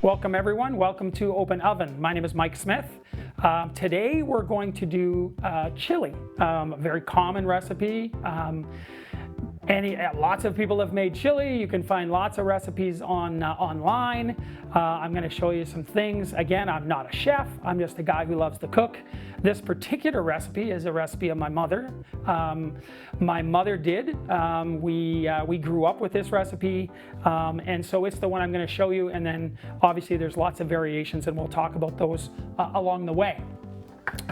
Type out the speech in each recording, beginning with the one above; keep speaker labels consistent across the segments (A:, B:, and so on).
A: Welcome everyone, welcome to Open Oven. My name is Mike Smith. Today we're going to do chili, a very common recipe. Lots of people have made chili. You can find lots of recipes online. I'm going to show you some things. Again, I'm not a chef. I'm just a guy who loves to cook. This particular recipe is a recipe of my mother. My mother did. We grew up with this recipe, and so it's the one I'm going to show you. And then obviously there's lots of variations, and we'll talk about those along the way.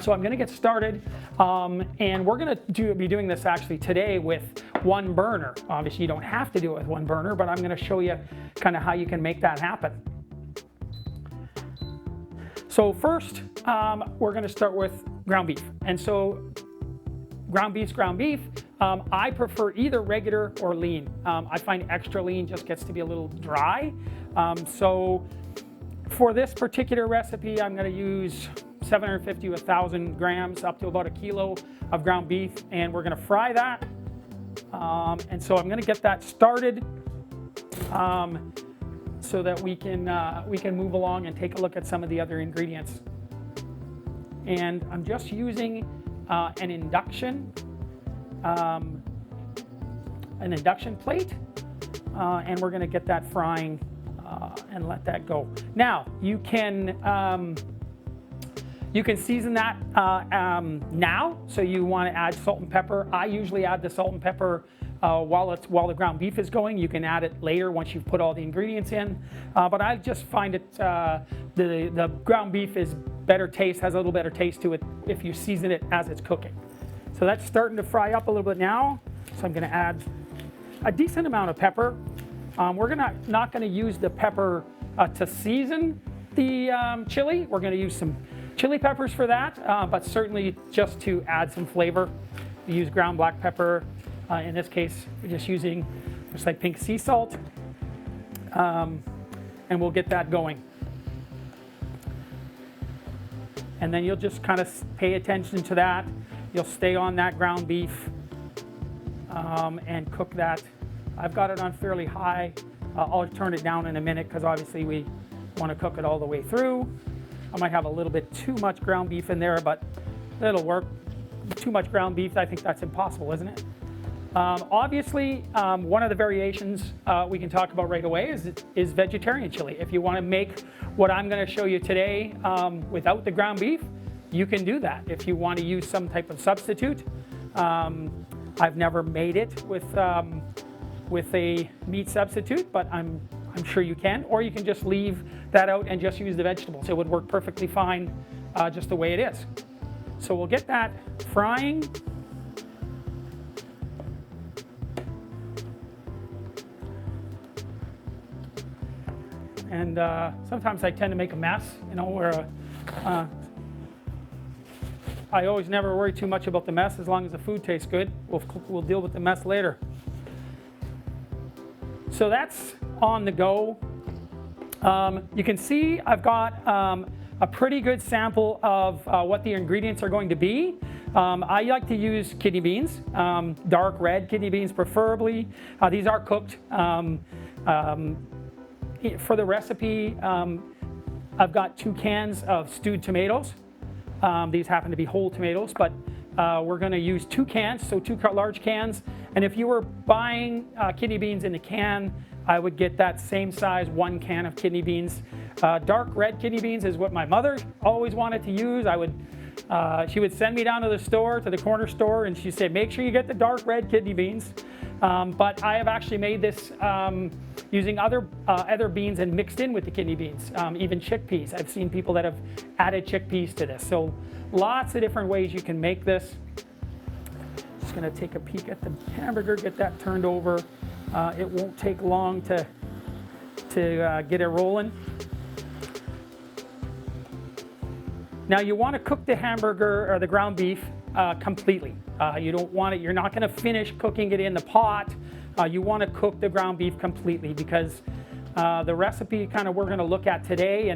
A: So I'm going to get started, and we're going to be doing this actually today with one burner. Obviously you don't have to do it with one burner, but I'm going to show you kind of how you can make that happen. So first, we're going to start with ground beef. And so ground beef. I prefer either regular or lean. I find extra lean just gets to be a little dry. So for this particular recipe, I'm going to use 750 to 1,000 grams, up to about a kilo of ground beef, and we're going to fry that. And so I'm going to get that started so that we can move along and take a look at some of the other ingredients. And I'm just using an induction plate, and we're going to get that frying and let that go. Now you can season that now. So you want to add salt and pepper. I usually add the salt and pepper while the ground beef is going. You can add it later once you've put all the ingredients in. But I just find it the ground beef is better taste, has a little better taste to it if you season it as it's cooking. So that's starting to fry up a little bit now. So I'm going to add a decent amount of pepper. We're not going to use the pepper to season the chili. We're going to use some chili peppers for that, but certainly just to add some flavor. We use ground black pepper. In this case, we're just using just like pink sea salt, and we'll get that going. And then you'll just kind of pay attention to that. You'll stay on that ground beef and cook that. I've got it on fairly high. I'll turn it down in a minute because obviously we want to cook it all the way through. I might have a little bit too much ground beef in there, but it'll work. Too much ground beef, I think that's impossible, isn't it? Obviously, one of the variations we can talk about right away is vegetarian chili. If you want to make what I'm going to show you today without the ground beef, you can do that. If you want to use some type of substitute, I've never made it with a meat substitute, but I'm sure you can. Or you can just leave that out and just use the vegetables. It would work perfectly fine just the way it is. So we'll get that frying. And sometimes I tend to make a mess, where I always never worry too much about the mess as long as the food tastes good. We'll deal with the mess later. So that's on the go. You can see I've got a pretty good sample of what the ingredients are going to be. I like to use kidney beans, dark red kidney beans preferably. These are cooked. For the recipe, I've got 2 cans of stewed tomatoes. These happen to be whole tomatoes, but we're going to use 2 cans, so 2 large cans. And if you were buying kidney beans in a can, I would get that same size 1 can of kidney beans. Dark red kidney beans is what my mother always wanted to use. She would send me down to the store, to the corner store, and she said, make sure you get the dark red kidney beans. But I have actually made this using other beans and mixed in with the kidney beans, even chickpeas. I've seen people that have added chickpeas to this. So lots of different ways you can make this. Just gonna take a peek at the hamburger, get that turned over. It won't take long to get it rolling. Now you want to cook the hamburger or the ground beef completely. You don't want it, you're not going to finish cooking it in the pot. You want to cook the ground beef completely, because the recipe kind of we're going to look at today,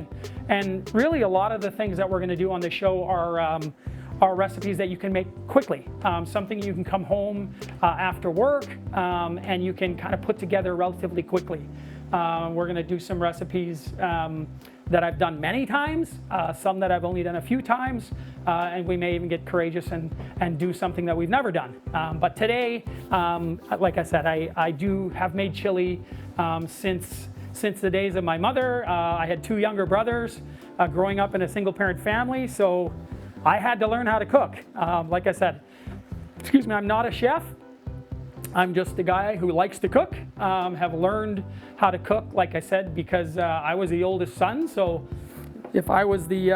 A: and really a lot of the things that we're going to do on the show are recipes that you can make quickly. Something you can come home after work and you can kind of put together relatively quickly. We're going to do some recipes that I've done many times, some that I've only done a few times, and we may even get courageous and do something that we've never done. But today, like I said, I do have made chili since the days of my mother. I had 2 younger brothers growing up in a single-parent family, so I had to learn how to cook. Like I said, excuse me, I'm not a chef. I'm just a guy who likes to cook. Have learned how to cook, like I said, because I was the oldest son. So if I was the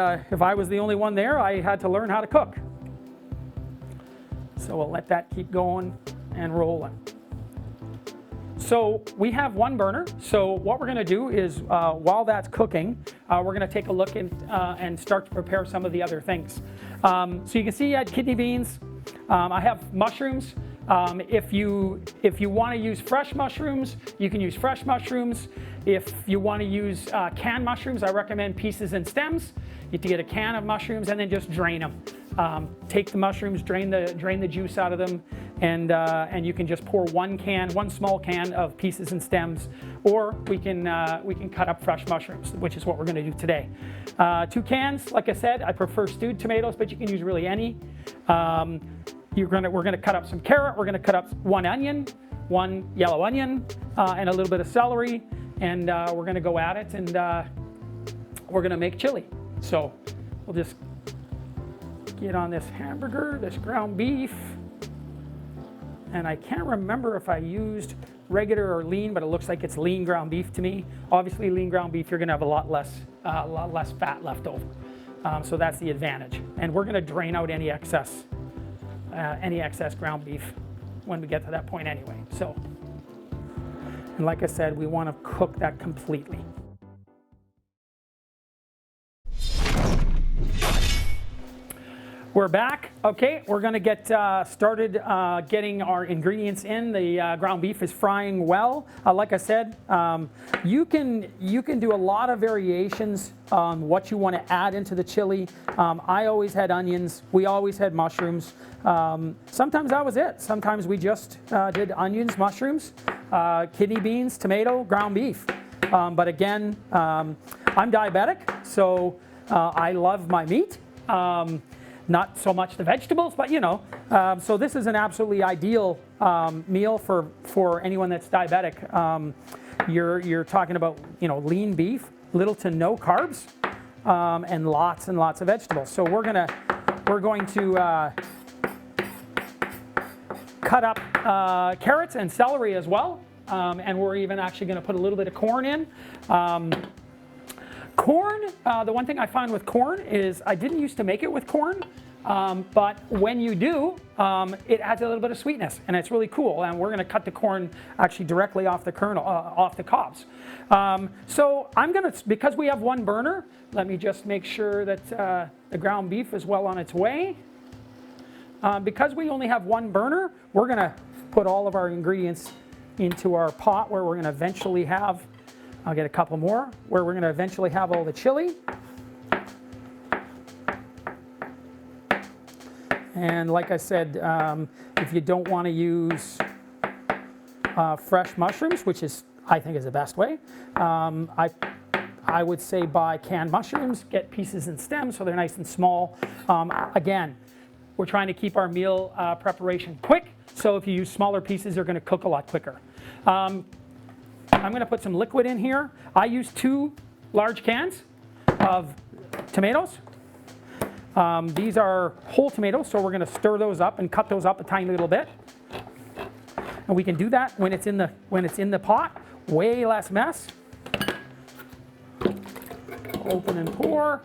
A: only one there, I had to learn how to cook. So we'll let that keep going and rolling. So we have 1 burner. So what we're going to do is, while that's cooking, we're going to take a look and start to prepare some of the other things. So you can see I had kidney beans. I have mushrooms. If you want to use fresh mushrooms, you can use fresh mushrooms. If you want to use canned mushrooms, I recommend pieces and stems. You have to get a can of mushrooms and then just drain them. Take the mushrooms, drain the juice out of them, and you can just pour one small can of pieces and stems, or we can cut up fresh mushrooms, which is what we're going to do today. 2 cans, like I said, I prefer stewed tomatoes, but you can use really any. We're going to cut up some carrot. We're going to cut up 1 onion, 1 yellow onion, and a little bit of celery, and we're going to go at it, and we're going to make chili. So we'll just get on this hamburger, this ground beef, and I can't remember if I used regular or lean, but it looks like it's lean ground beef to me. Obviously, lean ground beef, you're going to have a lot less fat left over, so that's the advantage. And we're going to drain out any excess ground beef when we get to that point anyway. So, and like I said, we want to cook that completely. We're back. Okay, we're going to get started getting our ingredients in. The ground beef is frying well. Like I said, you can do a lot of variations on what you want to add into the chili. I always had onions. We always had mushrooms. Sometimes that was it. Sometimes we just did onions, mushrooms, kidney beans, tomato, ground beef. But again, I'm diabetic, so I love my meat. Not so much the vegetables, but you know. So this is an absolutely ideal meal for anyone that's diabetic. You're talking about, you know, lean beef, little to no carbs, and lots of vegetables. So we're going to cut up carrots and celery as well, and we're even actually going to put a little bit of corn in. Corn, the one thing I find with corn is I didn't used to make it with corn, but when you do, it adds a little bit of sweetness, and it's really cool. And we're going to cut the corn actually directly off the kernel, off the cobs. So I'm going to, because we have 1 burner, let me just make sure that the ground beef is well on its way. Because we only have 1 burner, we're going to put all of our ingredients into our pot where we're going to eventually have, I'll get a couple more, where we're going to eventually have all the chili. And like I said, if you don't want to use fresh mushrooms, which is, I think, is the best way, I would say buy canned mushrooms, get pieces and stems so they're nice and small. Again, we're trying to keep our meal preparation quick, so if you use smaller pieces, they're going to cook a lot quicker. I'm going to put some liquid in here. I use 2 large cans of tomatoes. These are whole tomatoes, so we're going to stir those up and cut those up a tiny little bit. And we can do that when it's in the pot. Way less mess. Open and pour.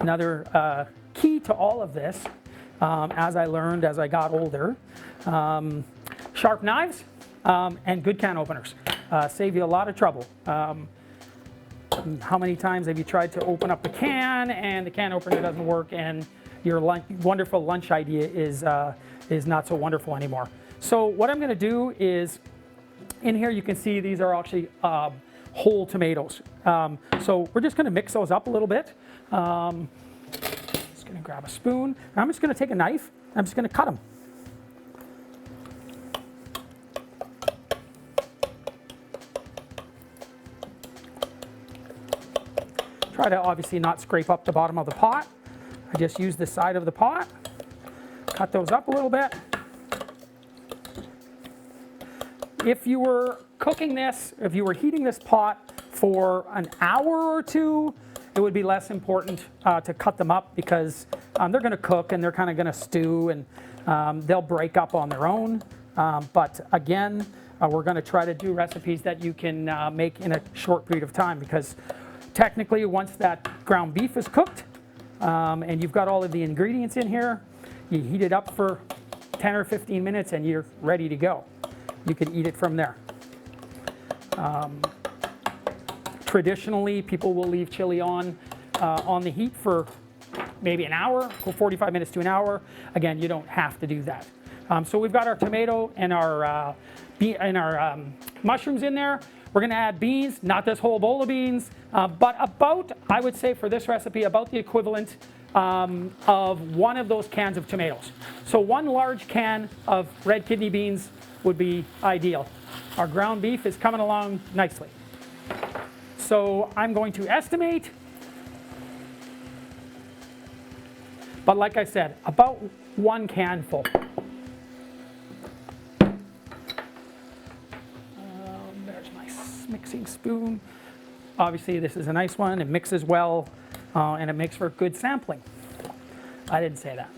A: Another key to all of this, as I learned as I got older, sharp knives and good can openers save you a lot of trouble. How many times have you tried to open up a can and the can opener doesn't work and your wonderful lunch idea is not so wonderful anymore? So what I'm going to do is, in here you can see these are actually whole tomatoes. So we're just going to mix those up a little bit. Just going to grab a spoon. I'm just going to take a knife. I'm just going to cut them. Try to obviously not scrape up the bottom of the pot. I just use the side of the pot. Cut those up a little bit. If you were cooking this, if you were heating this pot for an hour or 2, it would be less important to cut them up because they're going to cook and they're kind of going to stew and they'll break up on their own. But again, we're going to try to do recipes that you can make in a short period of time, because technically once that ground beef is cooked and you've got all of the ingredients in here, you heat it up for 10 or 15 minutes and you're ready to go. You can eat it from there. Traditionally, people will leave chili on the heat for maybe an hour, 45 minutes to an hour. Again, you don't have to do that. So we've got our tomato and our mushrooms in there. We're going to add beans, not this whole bowl of beans, but about, I would say for this recipe, about the equivalent of one of those cans of tomatoes. So 1 large can of red kidney beans would be ideal. Our ground beef is coming along nicely. So I'm going to estimate, but like I said, about 1 can full. There's my mixing spoon. Obviously this is a nice one. It mixes well and it makes for good sampling. I didn't say that.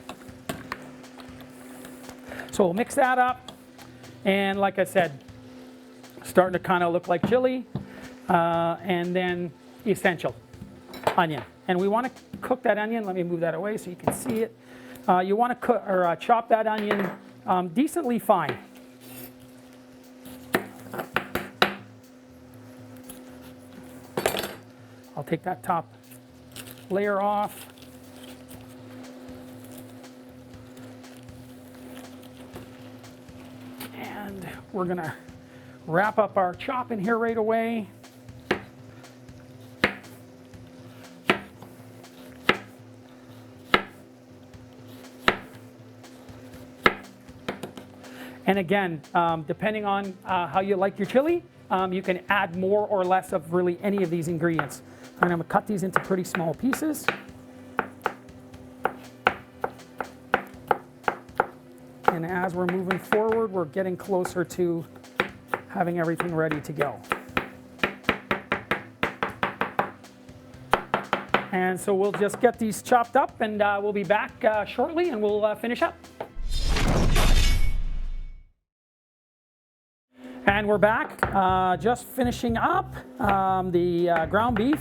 A: So we'll mix that up, and like I said, starting to kind of look like chili. And then essential onion, and we want to cook that onion. Let me move that away so you can see it. You want to cook or chop that onion decently fine. I'll take that top layer off. And we're going to wrap up our chop in here right away. And again, depending on how you like your chili, you can add more or less of really any of these ingredients. And I'm going to cut these into pretty small pieces. And as we're moving forward, we're getting closer to having everything ready to go. And so we'll just get these chopped up, and we'll be back shortly, and we'll finish up. And we're back, just finishing up. The ground beef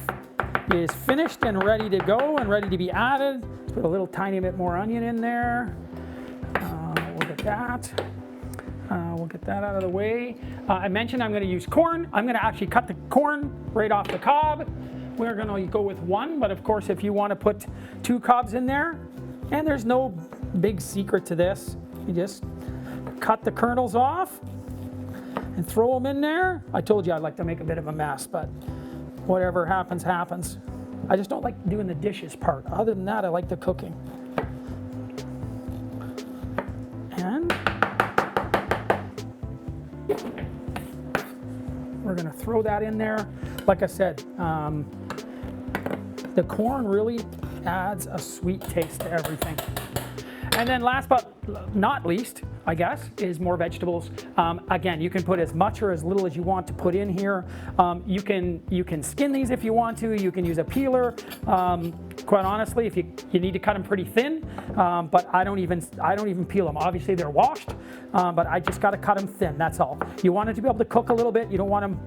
A: is finished and ready to go and ready to be added. Let's put a little tiny bit more onion in there. We'll get that. We'll get that out of the way. I mentioned I'm going to use corn. I'm going to actually cut the corn right off the cob. We're going to go with 1, but of course if you want to put 2 cobs in there, and there's no big secret to this, you just cut the kernels off and throw them in there. I told you I'd like to make a bit of a mess, but whatever happens, happens. I just don't like doing the dishes part. Other than that, I like the cooking. And we're going to throw that in there. Like I said, the corn really adds a sweet taste to everything. And then last but not least, I guess, is more vegetables. Again, you can put as much or as little as you want to put in here. You can skin these if you want to. You can use a peeler. Quite honestly, if you need to cut them pretty thin, but I don't even peel them. Obviously, they're washed, but I just got to cut them thin. That's all. You want it to be able to cook a little bit. You don't want them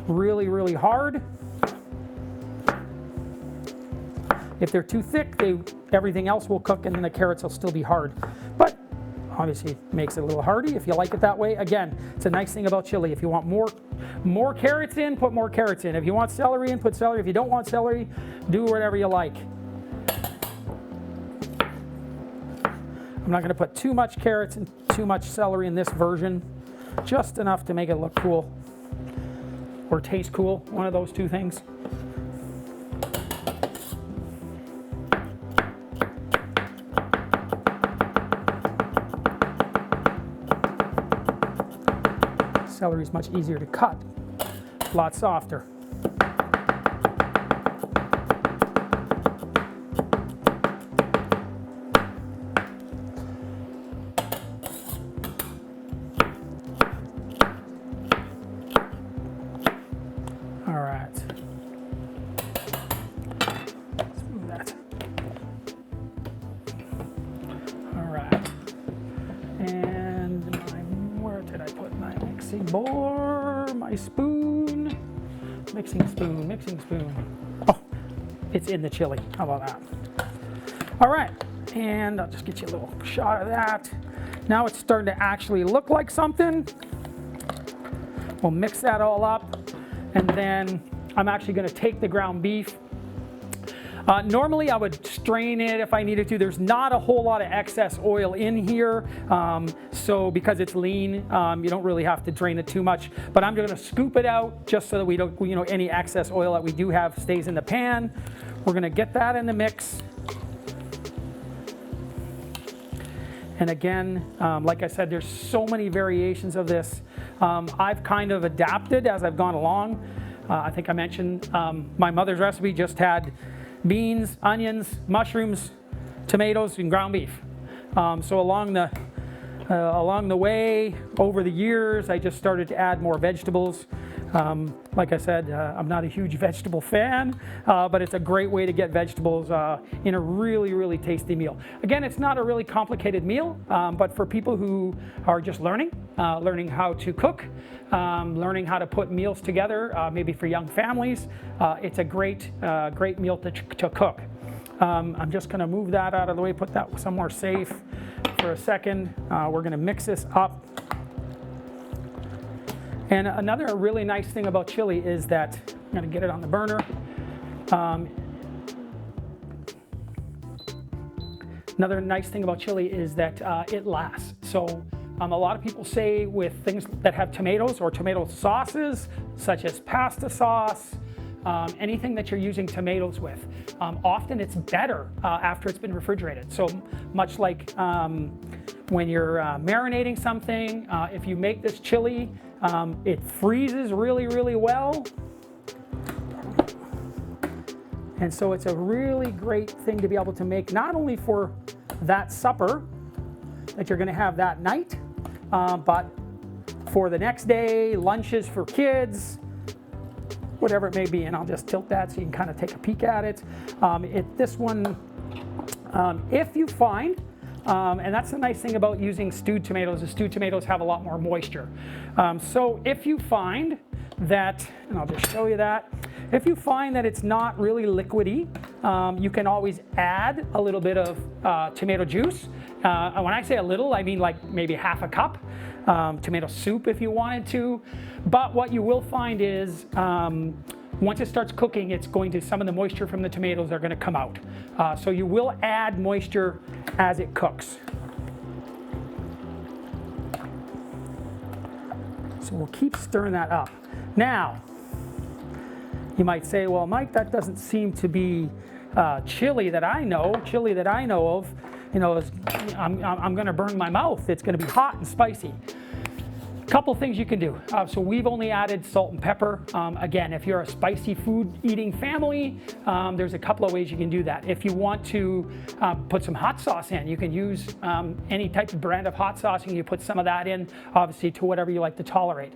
A: really, really hard. If they're too thick, everything else will cook and then the carrots will still be hard. But obviously it makes it a little hardy if you like it that way. Again, it's a nice thing about chili. If you want more carrots in, put more carrots in. If you want celery in, put celery. If you don't want celery, do whatever you like. I'm not going to put too much carrots and too much celery in this version. Just enough to make it look cool or taste cool, one of those two things. Celery is much easier to cut, a lot softer. All right. Let's move that. All right. And where did I put my mixing board, my spoon, mixing spoon. Oh, it's in the chili. How about that? All right, and I'll just get you a little shot of that. Now it's starting to actually look like something. We'll mix that all up, and then I'm actually going to take the ground beef. Normally I would strain it if I needed to. There's not a whole lot of excess oil in here, so because it's lean, you don't really have to drain it too much. But I'm going to scoop it out just so that we don't, any excess oil that we do have stays in the pan. We're going to get that in the mix. And again, like I said, there's so many variations of this. I've kind of adapted as I've gone along. I think I mentioned my mother's recipe just had beans, onions, mushrooms, tomatoes, and ground beef. So along the way, over the years, I just started to add more vegetables. Like I said, I'm not a huge vegetable fan, but it's a great way to get vegetables in a really, really tasty meal. Again, it's not a really complicated meal, but for people who are just learning how to cook, learning how to put meals together, maybe for young families, it's a great meal to cook. I'm just going to move that out of the way, put that somewhere safe for a second. We're going to mix this up. And another really nice thing about chili is that, I'm going to get it on the burner. Another nice thing about chili is that it lasts. So a lot of people say with things that have tomatoes or tomato sauces, such as pasta sauce, anything that you're using tomatoes with, often it's better after it's been refrigerated. So much like when you're marinating something, if you make this chili, it freezes really, really well. And so it's a really great thing to be able to make, not only for that supper that you're going to have that night, but for the next day, lunches for kids, whatever it may be. And I'll just tilt that so you can kind of take a peek at it. This one, if you find, and that's the nice thing about using stewed tomatoes, is stewed tomatoes have a lot more moisture. So if you find that, and I'll just show you that, if you find that it's not really liquidy, you can always add a little bit of tomato juice. And when I say a little, I mean like maybe half a cup. Tomato soup if you wanted to. But what you will find is once it starts cooking, some of the moisture from the tomatoes are going to come out. So you will add moisture as it cooks. So we'll keep stirring that up. Now, you might say, well, Mike, that doesn't seem to be chili that I know of. I'm going to burn my mouth. It's going to be hot and spicy. Couple things you can do. So we've only added salt and pepper. Again, if you're a spicy food eating family, there's a couple of ways you can do that. If you want to put some hot sauce in, you can use any type of brand of hot sauce and you put some of that in, obviously to whatever you like to tolerate.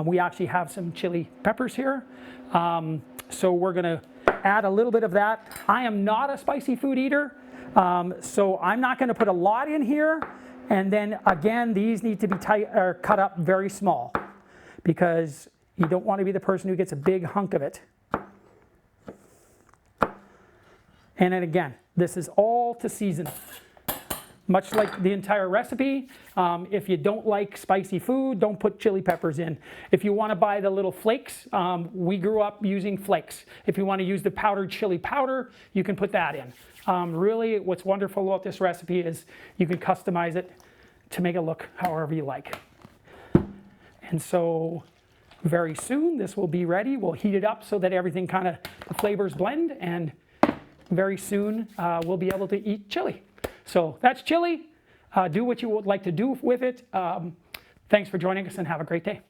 A: We actually have some chili peppers here. So we're gonna add a little bit of that. I am not a spicy food eater, so I'm not gonna put a lot in here. And then again, these need to be cut up very small because you don't want to be the person who gets a big hunk of it. And then again, this is all to season. Much like the entire recipe, if you don't like spicy food, don't put chili peppers in. If you want to buy the little flakes, we grew up using flakes. If you want to use the powdered chili powder, you can put that in. Really, what's wonderful about this recipe is you can customize it to make it look however you like. And so very soon this will be ready. We'll heat it up so that everything kind of, the flavors blend, and very soon we'll be able to eat chili. So that's chili. Do what you would like to do with it. Thanks for joining us and have a great day.